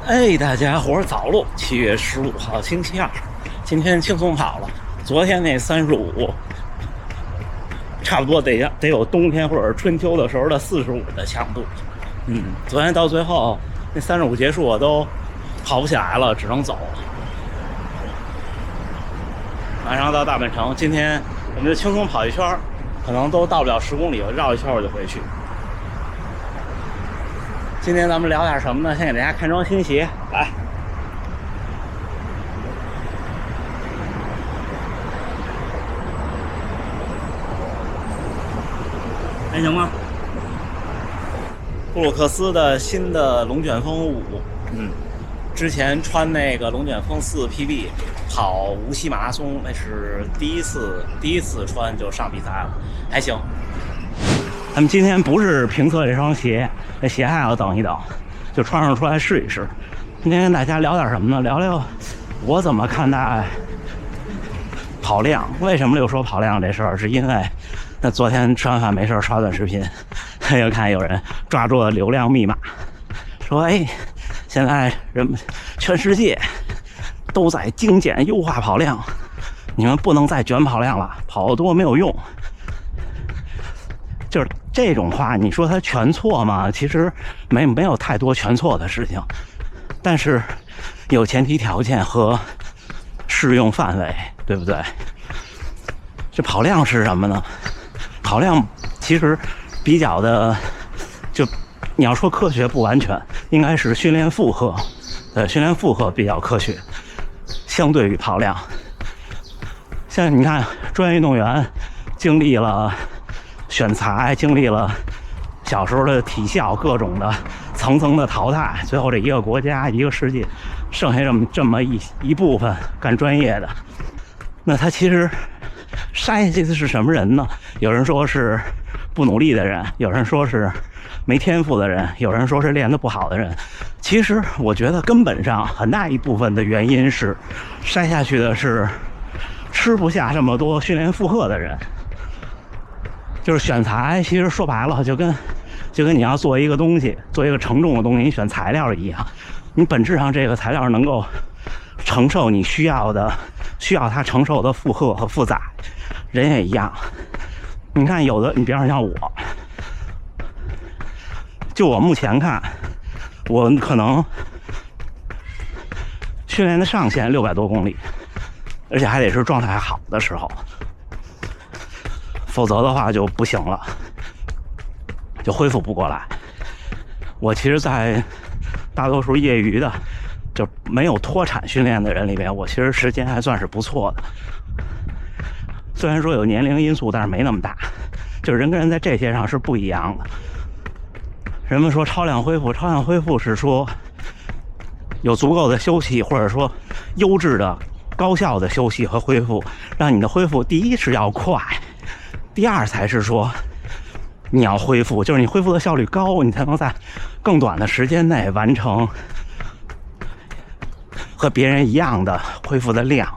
哎，大家伙儿早喽！7月15号星期二，今天轻松跑了。昨天那35，差不多得有冬天或者春秋的时候的45的强度。昨天到最后那35结束，我都跑不起来了，只能走了。马上到大本城，今天我们就轻松跑一圈，可能都到不了10公里，我绕一圈我就回去。今天咱们聊点什么呢？先给大家看双新鞋，来，还行吗？布鲁克斯的新的龙卷风5，之前穿那个龙卷风4 PB 跑无锡马拉松，那是第一次穿就上比赛了，还行。咱们今天不是评测这双鞋，这鞋还要等一等，就穿上出来试一试。今天跟大家聊点什么呢？聊聊我怎么看待跑量。为什么又说跑量这事儿？是因为那昨天吃完饭没事刷短视频，又看有人抓住了流量密码，说现在全世界都在精简优化跑量，你们不能再卷跑量了，跑得多没有用。就是这种话，你说它全错吗？其实没有太多全错的事情，但是有前提条件和适用范围，对不对？这跑量是什么呢？跑量其实比较的，就你要说科学不完全，应该是训练负荷，训练负荷比较科学，相对于跑量。像你看，专业运动员经历了选材，经历了小时候的体校各种的层层的淘汰，最后这一个国家一个世界剩下这么一部分干专业的，那他其实筛下去的是什么人呢？有人说是不努力的人，有人说是没天赋的人，有人说是练得不好的人。其实我觉得根本上很大一部分的原因是筛下去的是吃不下这么多训练负荷的人。就是选材，其实说白了就跟你要做一个东西，做一个承重的东西，你选材料一样，你本质上这个材料能够承受你需要它承受的负荷和负载，人也一样。你看有的，你比方像我，就我目前看，我可能训练的上限600多公里，而且还得是状态好的时候。否则的话就不行了，就恢复不过来。我其实在大多数业余的就没有脱产训练的人里边，我其实时间还算是不错的，虽然说有年龄因素，但是没那么大，就是人跟人在这些上是不一样的。人们说超量恢复是说有足够的休息，或者说优质的高效的休息和恢复，让你的恢复第一是要快，第二才是说你要恢复，就是你恢复的效率高，你才能在更短的时间内完成和别人一样的恢复的量。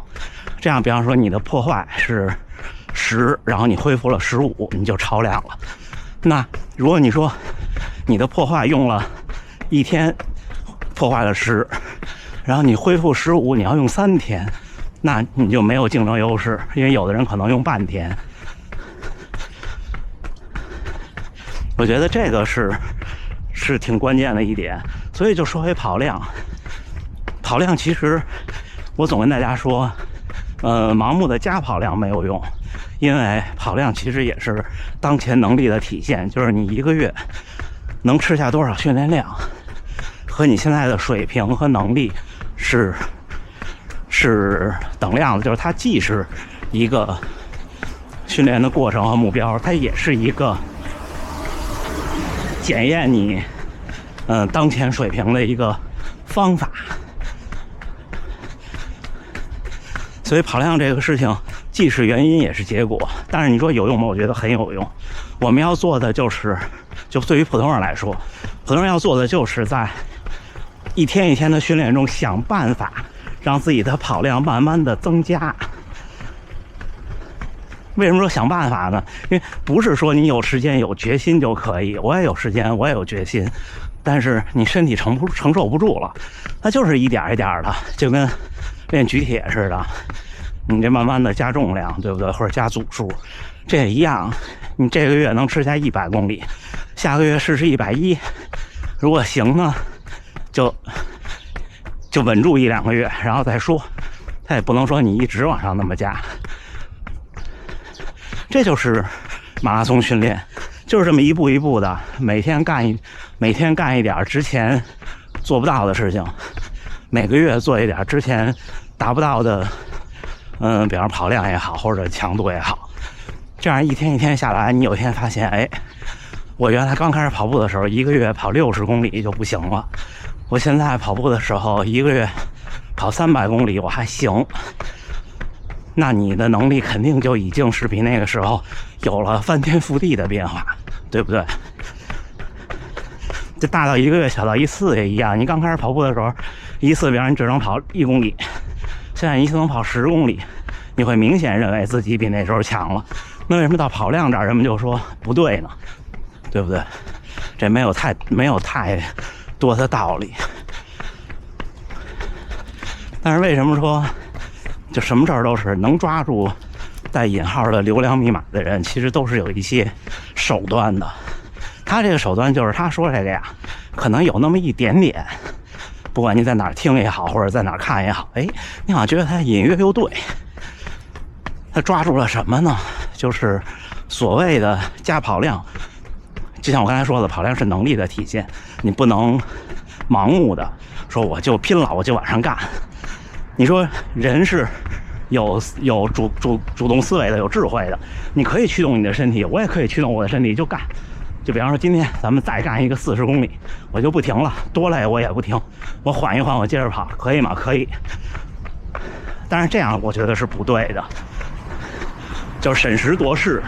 这样比方说你的破坏是10，然后你恢复了15，你就超量了。那如果你说你的破坏用了1天破坏了10，然后你恢复15，你要用3天，那你就没有竞争优势，因为有的人可能用半天。我觉得这个是挺关键的一点。所以就说回跑量其实我总跟大家说，盲目的加跑量没有用，因为跑量其实也是当前能力的体现，就是你一个月能吃下多少训练量和你现在的水平和能力是等量的，就是它既是一个训练的过程和目标，它也是一个检验你当前水平的一个方法。所以跑量这个事情既是原因也是结果，但是你说有用吗？我觉得很有用。我们要做的就对于普通人来说，普通人要做的就是在一天一天的训练中想办法让自己的跑量慢慢的增加。为什么说想办法呢？因为不是说你有时间有决心就可以，我也有时间我也有决心，但是你身体承受不住了，它就是一点一点的，就跟练举铁似的，你这慢慢的加重量，对不对？或者加组数，这也一样。你这个月能吃下100公里，下个月试试110，如果行呢，就稳住1-2个月，然后再说。他也不能说你一直往上那么加。这就是马拉松训练，就是这么一步一步的，每天干一点之前做不到的事情，每个月做一点之前达不到的，比方跑量也好，或者强度也好，这样一天一天下来，你有一天发现，哎，我原来刚开始跑步的时候，一个月跑60公里就不行了，我现在跑步的时候，一个月跑300公里我还行。那你的能力肯定就已经是比那个时候有了翻天覆地的变化，对不对？这大到1个月，小到1次也一样。你刚开始跑步的时候，一次比方你只能跑1公里，现在一次能跑10公里，你会明显认为自己比那时候强了。那为什么到跑量这儿人们就说不对呢？对不对？这没有太多的道理。但是为什么说就什么事儿都是能抓住带引号的流量密码的人，其实都是有一些手段的。他这个手段就是他说这个呀，可能有那么一点点，不管你在哪儿听也好，或者在哪儿看也好，哎，你好像觉得他隐约又对。他抓住了什么呢？就是所谓的加跑量。就像我刚才说的，跑量是能力的体现，你不能盲目的说我就拼了，我就往上干。你说人是有主动思维的，有智慧的，你可以驱动你的身体，我也可以驱动我的身体就干。就比方说今天咱们再干一个40公里，我就不停了，多累我也不停，我缓一缓，我接着跑，可以吗？可以。但是这样我觉得是不对的，就是审时度势，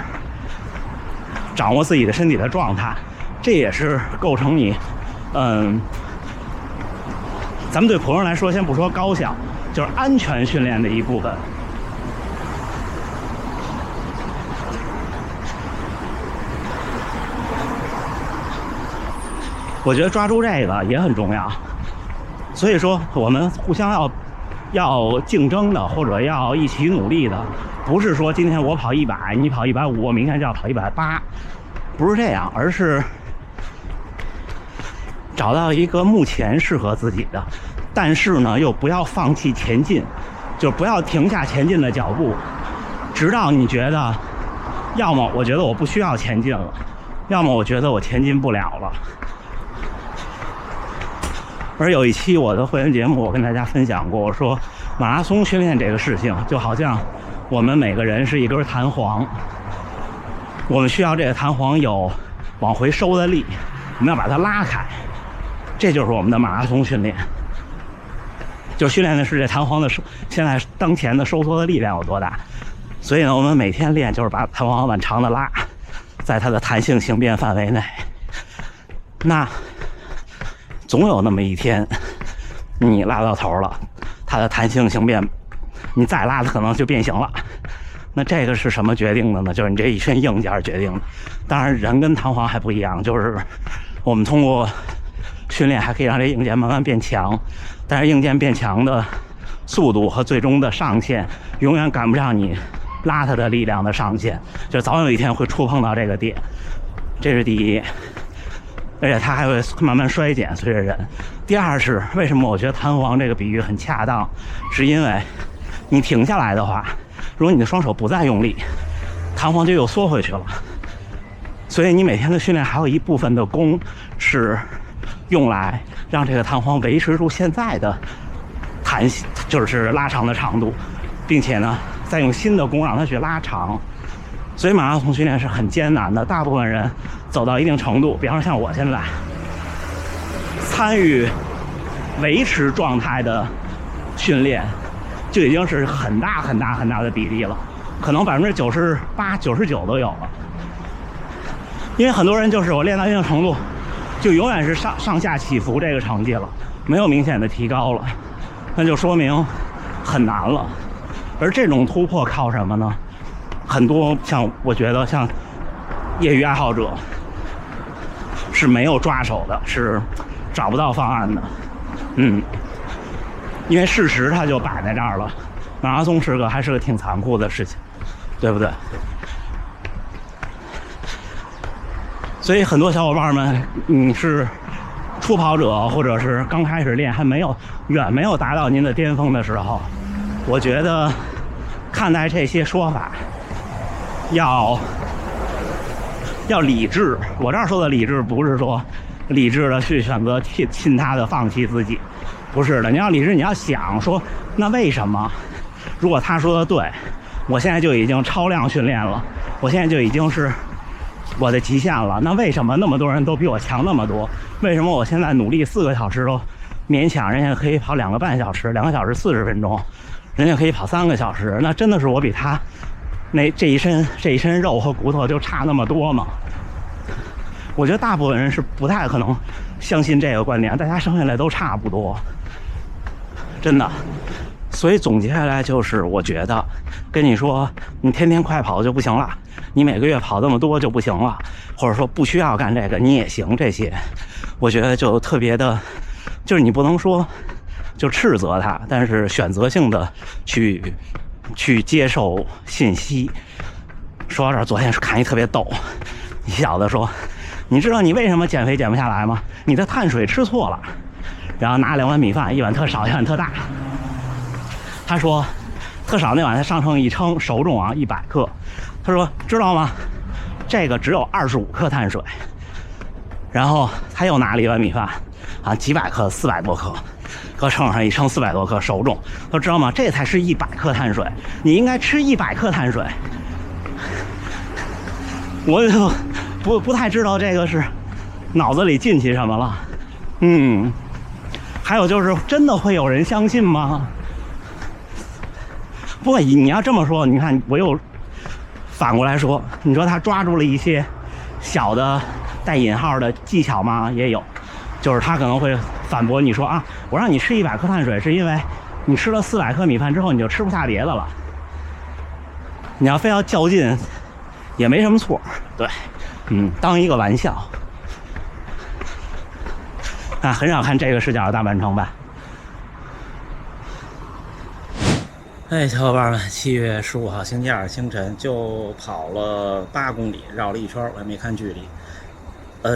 掌握自己的身体的状态，这也是构成你咱们对普通人来说，先不说高效，就是安全训练的一部分。我觉得抓住这个也很重要。所以说我们互相要竞争的，或者要一起努力的，不是说今天我跑100，你跑150，我明天就要跑180，不是这样，而是找到一个目前适合自己的，但是呢又不要放弃前进，就不要停下前进的脚步，直到你觉得要么我觉得我不需要前进了，要么我觉得我前进不了了。而有一期我的会员节目，我跟大家分享过，我说马拉松训练这个事情就好像我们每个人是一根弹簧，我们需要这个弹簧有往回收的力，我们要把它拉开，这就是我们的马拉松训练。就训练的是这弹簧的现在当前的收缩的力量有多大。所以呢，我们每天练就是把弹簧往长的拉，在它的弹性形变范围内。那总有那么一天你拉到头了，它的弹性形变你再拉它可能就变形了。那这个是什么决定的呢？就是你这一身硬件决定的。当然人跟弹簧还不一样，就是我们通过训练还可以让这硬件慢慢变强，但是硬件变强的速度和最终的上限永远赶不上你拉它的力量的上限，就早有一天会触碰到这个点，这是第一。而且它还会慢慢衰减，随着人。第二是为什么我觉得弹簧这个比喻很恰当，是因为你停下来的话，如果你的双手不再用力，弹簧就又缩回去了。所以你每天的训练还有一部分的功是用来让这个弹簧维持住现在的弹性，就是拉长的长度，并且呢再用新的功让它去拉长。所以马拉松训练是很艰难的，大部分人走到一定程度，比方说像我现在参与维持状态的训练就已经是很大的比例了，可能98%、99%都有了。因为很多人就是我练到一定程度就永远是上下起伏这个成绩了，没有明显的提高了，那就说明很难了。而这种突破靠什么呢？很多我觉得像业余爱好者是没有抓手的，是找不到方案的。因为事实它就摆在这儿了，马拉松还是个挺残酷的事情，对不对？所以很多小伙伴们，你是初跑者或者是刚开始练还远没有达到您的巅峰的时候，我觉得看待这些说法要理智。我这儿说的理智不是说理智的去选择亲他的放弃自己，不是的。你要理智，你要想说那为什么？如果他说的对，我现在就已经超量训练了，我现在就已经是我的极限了，那为什么那么多人都比我强那么多？为什么我现在努力4个小时都勉强人家可以跑2个半小时，2个小时40分钟，人家可以跑3个小时？那真的是我比他这一身肉和骨头就差那么多吗？我觉得大部分人是不太可能相信这个观点，大家生下来都差不多，真的。所以总结下来就是，我觉得跟你说你天天快跑就不行了，你每个月跑这么多就不行了，或者说不需要干这个你也行，这些我觉得就特别的，就是你不能说就斥责他，但是选择性的去接受信息。说到这儿，昨天是看一特别逗，一小子说，你知道你为什么减肥减不下来吗？你的碳水吃错了。然后拿2碗米饭，一碗特少，一碗特大。他说特少那碗他上秤一称，手重啊100克。他说知道吗？这个只有25克碳水。然后他又拿了1碗米饭啊，几百克，400多克，搁秤上一称400多克，手重。他说知道吗？这才是100克碳水，你应该吃100克碳水。我就不太知道这个是脑子里进去什么了。还有就是真的会有人相信吗？不过你要这么说，你看我又反过来说，你说他抓住了一些小的带引号的技巧吗？也有，就是他可能会反驳你说啊，我让你吃100克碳水是因为你吃了400克米饭之后你就吃不下别的了。你要非要较劲也没什么错，对，当一个玩笑。很少看这个视角的大半程吧。小伙伴们，7月15号星期二清晨就跑了8公里，绕了一圈，我也没看距离。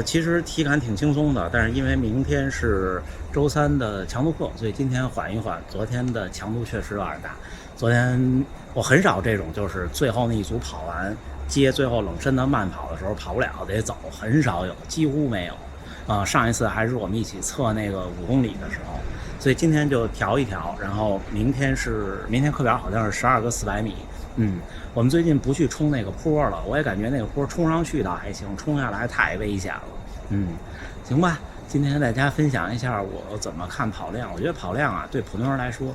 其实体感挺轻松的，但是因为明天是周3的强度课，所以今天缓一缓。昨天的强度确实有点大。昨天我很少这种就是最后那一组跑完接最后冷身的慢跑的时候跑不了得走，很少有，几乎没有。上一次还是我们一起测那个5公里的时候，所以今天就调一调，然后明天课表好像是12个400米。我们最近不去冲那个坡了，我也感觉那个坡冲上去倒还行，冲下来太危险了。行吧，今天跟大家分享一下我怎么看跑量。我觉得跑量啊，对普通人来说，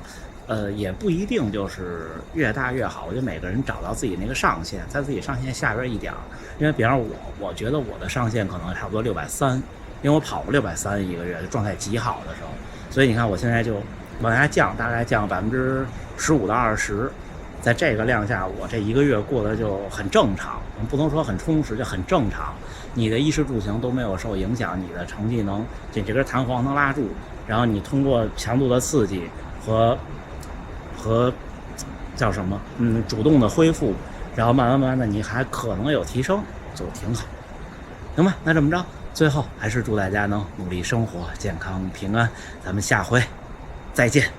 也不一定就是越大越好。我觉得每个人找到自己那个上限，在自己上限下边一点。因为比方我觉得我的上限可能差不多630，因为我跑过630一个月，状态极好的时候。所以你看我现在就往下降，大概降15%到20%。在这个量下，我这一个月过得就很正常，不能说很充实，就很正常。你的衣食住行都没有受影响，你的成绩这根弹簧能拉住，然后你通过强度的刺激和叫什么主动的恢复，然后慢慢的你还可能有提升，就挺好。行吧，那这么着，最后还是祝大家能努力生活，健康平安。咱们下回再见。